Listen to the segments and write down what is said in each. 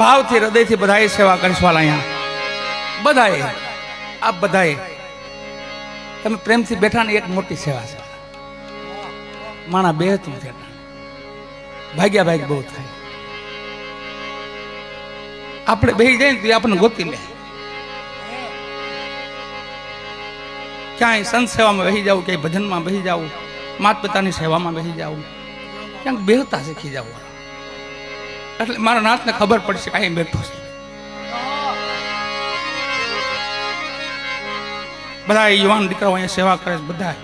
ભાવથી હૃદયથી બધાએ સેવા કરીશ વાલા અહીંયા બધાએ આપ બધાએ તમે પ્રેમથી બેઠા ને એક મોટી સેવા છે માણા બે તું ભાગ્યા ભાગ બહુ થાય આપણે બેસી જાય ને તો આપણને ગોતી લે ક્યાંય સંત સેવામાં બેસી જાવ ક્યાંય ભજનમાં બેસી જાવ માતા પિતાની સેવામાં બેસી જાવ ક્યાંક બેહતા શીખી જાવ એટલે મારા નાથને ખબર પડશે કે અહીં બેઠો છે બધા યુવાન દીકરાઓ અહીંયા સેવા કરે છે બધા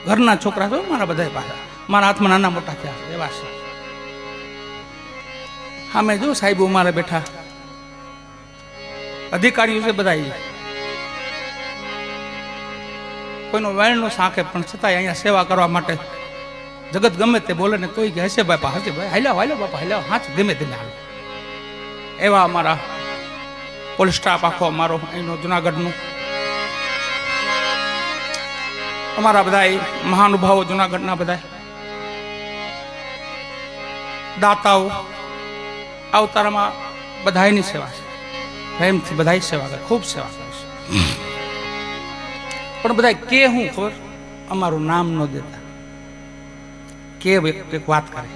ઘરના છોકરા તો મારા બધા પાછા મારા હાથમાં નાના મોટા થયા છે એવા છે હા મેં જો સાહેબો મારે બેઠા અધિકારીઓ છે બધા કોઈનો વેણનો સાંખે પણ છતાંય અહીંયા સેવા કરવા માટે જગત ગમે તે બોલે ને તોય કે હશે બાપા હશે ભાઈ હાલ્યો હાલ્યો બાપા હાલ્યો હાથ ધીમે ધીમે હાલો એવા અમારા પોલીસ સ્ટાફ આખો અમારો અહીંનો જુનાગઢનું અમારા બધા મહાનુભાવો જુનાગઢના બધા દાતાઓ અવતારમાં બધાની સેવા છે પ્રેમથી બધા સેવા કરે ખૂબ સેવા કરે છે પણ બધા કે હું ખબર અમારું નામ ન દેતા કે એક વાત કરે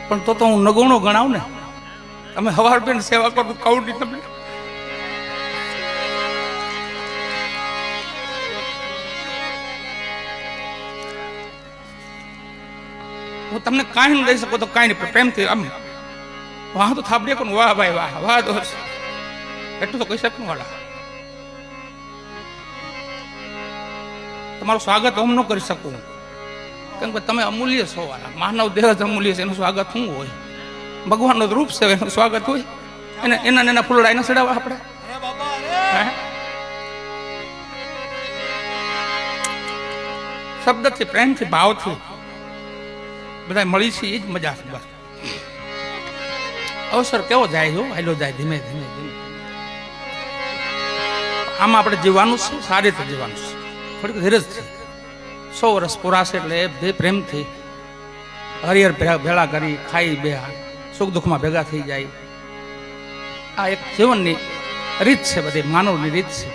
પણ તો હું નગુણો ગણાવ ને તમે હવાર બેન સેવા કરો કૌડી તમને હું તમને કાંઈ નહીં દઈ શકું તો કાંઈ નહીં પ્રેમથી આમ વાહ તો થાપડે કોણ વાહ ભાઈ વાહ વાહ તો એટલું તો કહી શકું વાળા તમારું સ્વાગત હું ન કરી શકું કેમ કે તમે અમૂલ્ય છો વાળા માનવ દેહ જ અમૂલ્ય છે એનું સ્વાગત શું હોય ભગવાનનો રૂપ છે એનું સ્વાગત હોય એને એના ફૂલડા એને ચડાવવા આપણે શબ્દથી પ્રેમથી ભાવથી બધા મળી છે એ જ મજા છે બસ અવસર કેવો જાય જો હાલો જાય ધીમે ધીમે ધીમે આમાં આપણે જીવવાનું છે સારી રીતે જીવવાનું છે થોડીક ધીરજથી 100 વર્ષ પૂરાશે એટલે પ્રેમથી હરિહર ભેળા કરી ખાઈ બે સુખ દુઃખમાં ભેગા થઈ જાય આ એક જીવનની રીત છે બધી માનવની રીત છે